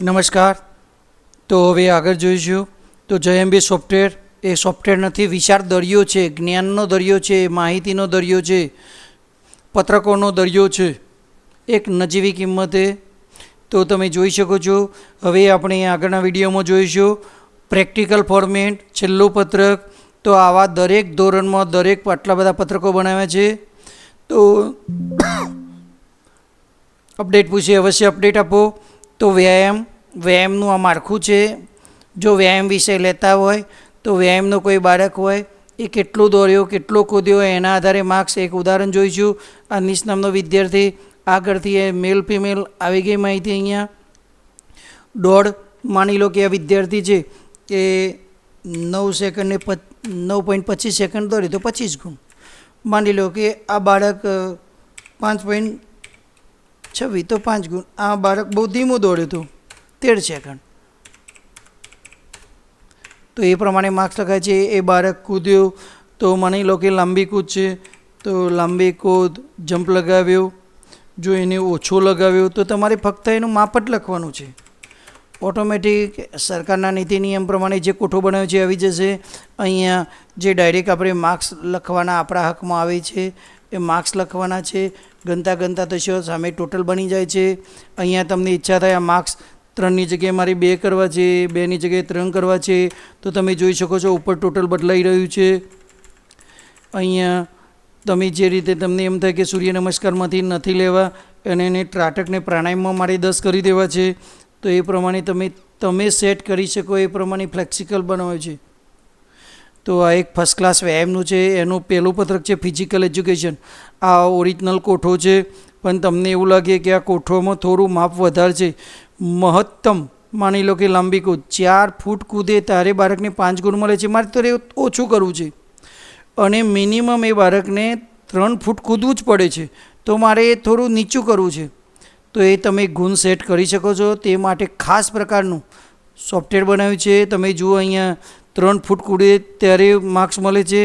નમસ્કાર. તો હવે આગળ જોઈશું. તો જયંબી સોફ્ટવેર એ સોફ્ટવેર નથી, વિશાળ દરિયો છે, જ્ઞાનનો દરિયો છે, માહિતીનો દરિયો છે, પત્રકોનો દરિયો છે, એક નજીવી કિંમતે. તો તમે જોઈ શકો છો. હવે આપણે આગળના વિડીયોમાં જોઈશું પ્રેક્ટિકલ ફોર્મેટ, છેલ્લું પત્રક. તો આવા દરેક ધોરણમાં દરેક આટલા બધા પત્રકો બનાવ્યા છે. તો અપડેટ પૂછે, અવશ્ય અપડેટ આપો. તો વ્યાયામનું આ માળખું છે. જો વ્યાયામ વિષય લેતા હોય તો વ્યાયામનો કોઈ બાળક હોય એ કેટલો દોડ્યો, કેટલો કૂદ્યો, એના આધારે માર્ક્સ. એક ઉદાહરણ જોઈશું. આ નિશ નામનો વિદ્યાર્થી આગળથી એ મેલ ફિમેલ આવી ગઈ માહિતી અહીંયા. દોડ માની લો કે આ વિદ્યાર્થી છે એ 9 સેકન્ડને 9.25 સેકન્ડ દોડ્યો તો 25 ગુણ. માની લો કે આ બાળક 5.26 તો 5 ગુણ. આ બાળક બહુ ધીમું દોડ્યું હતું 13 સેકન્ડ, તો એ પ્રમાણે માર્ક્સ લખાય છે. એ બાળક કૂદ્યો તો માની લો કે લાંબી કૂદ છે તો લાંબી કૂદ, જમ્પ લગાવ્યો. જો એને ઓછો લગાવ્યો તો તમારે ફક્ત એનું માપ જ લખવાનું છે. ઓટોમેટિક સરકારના નીતિ નિયમ પ્રમાણે જે કોઠો બનાવ્યો છે આવી જશે. અહીંયા જે ડાયરેક્ટ આપણે માર્ક્સ લખવાના આપણા હકમાં આવે છે એ માર્ક્સ લખવાના છે. ગણતા થશો સામે ટોટલ બની જાય છે. અહીંયા તમને ઈચ્છા થાય આ માર્ક્સ 3ની જગ્યાએ મારે 2 કરવા છે, 2ની જગ્યાએ 3 કરવા છે, તો તમે જોઈ શકો છો ઉપર ટોટલ બદલાઈ રહ્યું છે. અહીંયા તમે જે રીતે તમને એમ થાય કે સૂર્ય નમસ્કારમાંથી નથી લેવા અને એને ત્રાટકને પ્રાણાયામમાં મારે 10 કરી દેવા છે, તો એ પ્રમાણે તમે સેટ કરી શકો. એ પ્રમાણે ફ્લેક્સિબલ બનાવ્યું છે. તો આ એક ફર્સ્ટ ક્લાસ વ્યાયામનું છે. એનું પહેલું પત્રક છે ફિઝિકલ એજ્યુકેશન. આ ઓરિજિનલ કોઠો છે, પણ તમને એવું લાગે કે આ કોઠોમાં થોડું માપ વધારે છે. મહત્તમ માની લો કે લાંબી કૂદ 4 ફૂટ કૂદે ત્યારે બાળકને 5 ગુણ મળે છે. મારે તો ઓછું કરવું છે અને મિનિમમ એ બાળકને 3 ફૂટ કૂદવું જ પડે છે, તો મારે થોડું નીચું કરવું છે. તો એ તમે ગુણ સેટ કરી શકો છો. તે માટે ખાસ પ્રકારનું સોફ્ટવેર બનાવ્યું છે. તમે જુઓ અહીંયા 3 ફૂટ કૂદે ત્યારે માર્ક્સ મળે છે.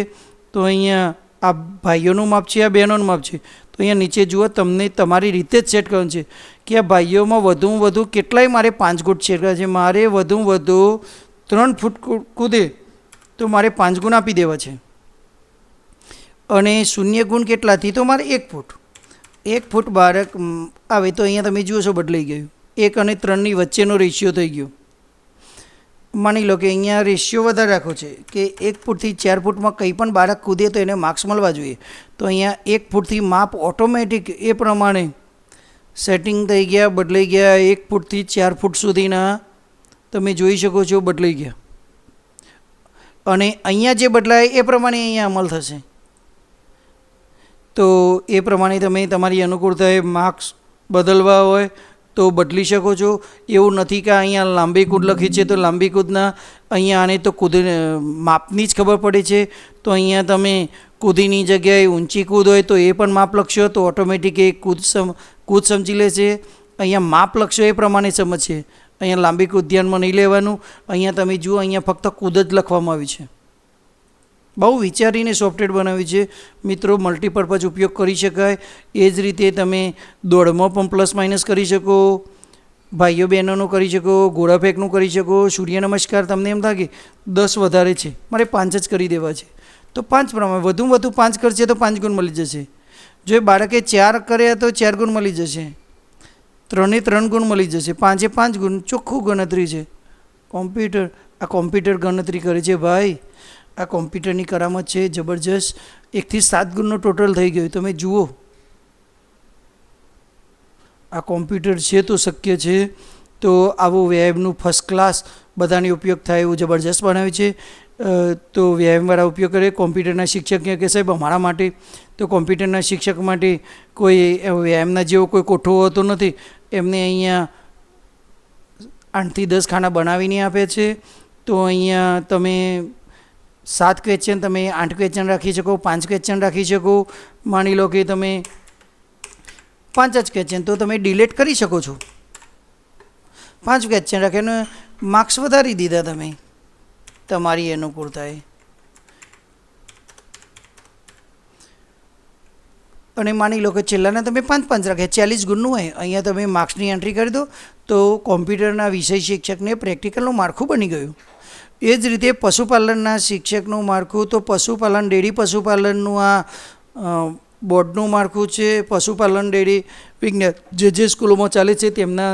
તો અહીંયા આ ભાઈઓનું માપ છે, આ બહેનોનું માપ છે. તો અહીંયા નીચે જુઓ, તમને તમારી રીતે જ સેટ કરવાનું છે કે આ ભાઈઓમાં વધુમાં વધુ કેટલાય મારે 5 ગુણ સેટ કરવા છે. મારે વધુમાં વધુ 3 ફૂટ કૂદે તો મારે 5 ગુણ આપી દેવા છે. અને શૂન્ય ગુણ કેટલાથી તો મારે 1 ફૂટ. 1 ફૂટ બાળક આવે તો અહીંયા તમે જુઓ છો બદલાઈ ગયું. 1 અને 3ની વચ્ચેનો રેશિયો થઈ ગયો. માની લો કે અહીંયા રેશિયો વધારે રાખો છે કે 1 ફૂટથી 4 ફૂટમાં કંઈ પણ બાળક કૂદે તો એને માર્ક્સ મળવા જોઈએ. તો અહીંયા 1 ફૂટથી માપ ઓટોમેટિક એ પ્રમાણે સેટિંગ થઈ ગયા, બદલાઈ ગયા. 1 ફૂટથી 4 ફૂટ સુધીના તમે જોઈ શકો છો બદલાઈ ગયા. અને અહીંયા જે બદલાય એ પ્રમાણે અહીંયા અમલ થશે. તો એ પ્રમાણે તમે તમારી અનુકૂળતાએ માર્ક્સ બદલવા હોય તો બદલી શકો છો. એવું નથી કે અહીંયા લાંબી કૂદ લખી છે તો લાંબી કૂદના અહીંયા આને તો કૂદ માપની જ ખબર પડે છે. તો અહીંયા તમે કૂદીની જગ્યાએ ઊંચી કૂદ હોય તો એ પણ માપ લખશો તો ઓટોમેટિક એ કૂદ સમજી લેશે. અહીંયા માપ લખશો એ પ્રમાણે સમજશે. અહીંયા લાંબી કૂદ ધ્યાનમાં નહીં લેવાનું. અહીંયા તમે જુઓ, અહીંયા ફક્ત કૂદ જ લખવામાં આવી છે. બહુ વિચારીને સોફ્ટવેર બનાવ્યું છે મિત્રો. મલ્ટીપર્પઝ ઉપયોગ કરી શકાય. એ જ રીતે તમે દોડમાં પણ પ્લસ માઇનસ કરી શકો, ભાઈઓ બહેનોનું કરી શકો, ઘોડા ફેંકનું કરી શકો. સૂર્ય નમસ્કાર તમને એમ લાગે 10 વધારે છે, મારે 5 જ કરી દેવા છે, તો 5 પ્રમાણે વધુમાં વધુ 5 કરશે તો 5 ગુણ મળી જશે. જો એ બાળકે 4 કર્યા તો 4 ગુણ મળી જશે, 3 એ 3 ગુણ મળી જશે, 5 એ 5 ગુણ. ચોખ્ખું ગણતરી છે. કોમ્પ્યુટર ગણતરી કરે છે ભાઈ. આ કોમ્પ્યુટરની કરામત છે જબરજસ્ત. 1 થી 7 ગુણનો ટોટલ થઈ ગયો. તમે જુઓ, આ કોમ્પ્યુટર છે તો શક્ય છે. તો આવું વ્યાયામનું ફર્સ્ટ ક્લાસ બધાને ઉપયોગ થાય એવું જબરજસ્ત બનાવ્યું છે. તો વ્યાયામવાળા ઉપયોગ કરે. કોમ્પ્યુટરના શિક્ષક કે સાહેબ અમારા માટે તો કોમ્પ્યુટરના શિક્ષક માટે કોઈ વ્યાયામના જેવો કોઈ કોઠો હોતો નથી. એમને અહીંયા 8 થી 10 ખાના બનાવીને આપે છે. તો અહીંયા તમે 7 ક્વેશ્ચન તમે 8 ક્વેશ્ચન રાખી શકો, 5 ક્વેશ્ચન રાખી શકો. માની લો કે તમે 5 જ ક્વેશ્ચન તો તમે ડિલીટ કરી શકો છો. 5 ક્વેશ્ચન રાખીને માર્ક્સ વધારી દીધા તમે તમારી અનુકૂળતાએ. અને માની લો કે છેલ્લાના તમે 5 રાખ્યા, 40 ગુણનું હોય. અહીંયા તમે માર્ક્સની એન્ટ્રી કરી દો તો કોમ્પ્યુટરના વિષય શિક્ષકને પ્રેક્ટિકલનું માળખું બની ગયું. એ જ રીતે પશુપાલનના શિક્ષકનું માળખું, તો પશુપાલન ડેરી પશુપાલનનું આ બોર્ડનું માળખું છે. પશુપાલન ડેરી વિજ્ઞાન જે સ્કૂલોમાં ચાલે છે તેમના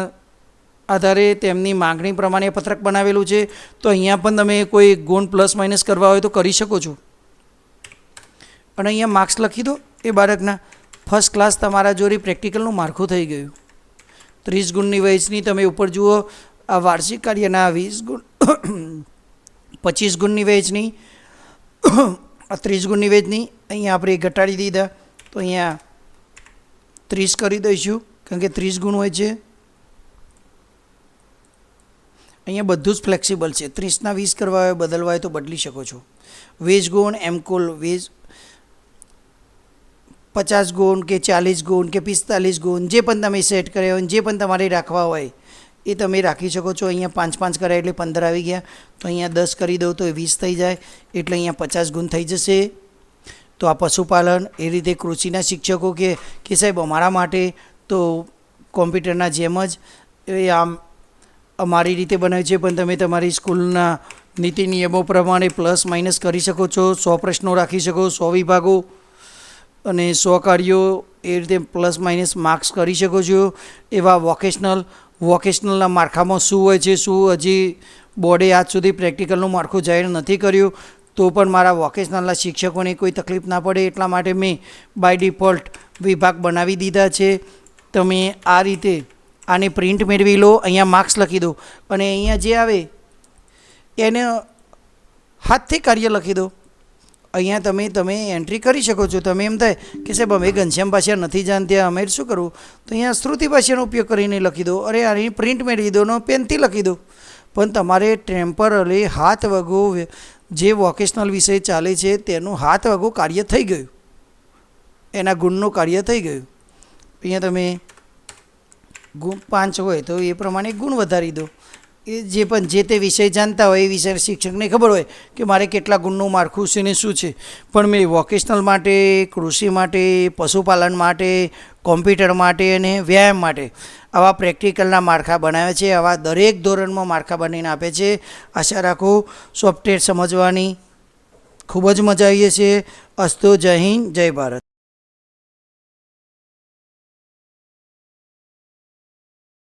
આધારે તેમની માગણી પ્રમાણે પત્રક બનાવેલું છે. તો અહીંયા પણ તમે કોઈ ગુણ પ્લસ માઇનસ કરવા હોય તો કરી શકો છો. અને અહીંયા માર્ક્સ લખી દો એ બાળકના. ફર્સ્ટ ક્લાસ તમારા જોડે પ્રેક્ટિકલનું માળખું થઈ ગયું. 30 ગુણની વહેંચણી તમે ઉપર જુઓ. આ વાર્ષિક કાર્યના 20 ગુણ, 25 ગુણની વહેંચણી, 30 ગુણની વહેંચણી અહીંયા આપણે ઘટાડી દીધા. તો અહીંયા 30 કરી દઈશું કારણ કે 30 ગુણ હોય છે. અહીંયા બધું જ ફ્લેક્સિબલ છે. 30ના 20 કરવા હોય, બદલવા હોય તો બદલી શકો છો. વેજ ગુણ, એમ કુલ વેજ 50 ગુણ કે 40 ગુણ કે 45 ગુણ જે પણ તમે સેટ કર્યા હોય, જે પણ તમારે રાખવા હોય એ તમે રાખી શકો છો. અહીંયા 5 કરાય એટલે 15 આવી ગયા. તો અહીંયા 10 કરી દઉં તો 20 થઈ જાય, એટલે અહીંયા 50 ગુણ થઈ જશે. તો આ પશુપાલન. એ રીતે કૃષિના શિક્ષકો કે સાહેબ અમારા માટે તો કોમ્પ્યુટરના જેમ જ એ આમ અમારી રીતે બનાવ્યું છે, પણ તમે તમારી સ્કૂલના નીતિ નિયમો પ્રમાણે પ્લસ માઇનસ કરી શકો છો. 100 પ્રશ્નો રાખી શકો, 100 વિભાગો અને 100 કાર્યો, એ રીતે પ્લસ માઇનસ માર્ક્સ કરી શકો છો. એવા વોકેશનલના માળખામાં શું હોય છે, શું હજી બોર્ડે આજ સુધી પ્રેક્ટિકલનું માળખું જાહેર નથી કર્યું, તો પણ મારા વોકેશનલના શિક્ષકોને કોઈ તકલીફ ના પડે એટલા માટે મેં બાય ડિફોલ્ટ વિભાગ બનાવી દીધા છે. તમે આ રીતે આને પ્રિન્ટ મેળવી લો, અહીંયા માર્ક્સ લખી દો અને અહીંયા જે આવે એને હાથથી કાર્ય લખી દો. અહીંયા તમે એન્ટ્રી કરી શકો છો. તમે એમ થાય કે સાહેબ અમે ઘનશ્યામ ભાષા નથી જાણતા, અમે શું કરવું, તો અહીંયા શ્રુતિ ભાષાનો ઉપયોગ કરીને લખી દો. અરે આની પ્રિન્ટ મેળવી દો ને પેનથી લખી દો. પણ તમારે ટેમ્પરરી હાથ વગો જે વોકેશનલ વિષય ચાલે છે તેનું હાથ વગો કાર્ય થઈ ગયું, એના ગુણનું કાર્ય થઈ ગયું. અહીંયા તમે ગુણ 5 હોય તો એ પ્રમાણે ગુણ વધારી દો. એ જે પણ જે તે વિષય જાણતા હોય એ વિષય શિક્ષકને ખબર હોય કે મારે કેટલા ગુણનું માળખું છે ને શું છે. પણ મેં વોકેશનલ માટે, કૃષિ માટે, પશુપાલન માટે, કોમ્પ્યુટર માટે અને વ્યાયામ માટે આવા પ્રેક્ટિકલના માળખા બનાવ્યા છે. આવા દરેક ધોરણમાં માળખા બનાવીને આપે છે. આશા રાખું સોફ્ટવેર સમજવાની ખૂબ જ મજા આવી છે. અસ્તુ. જય હિન્દ, જય ભારત.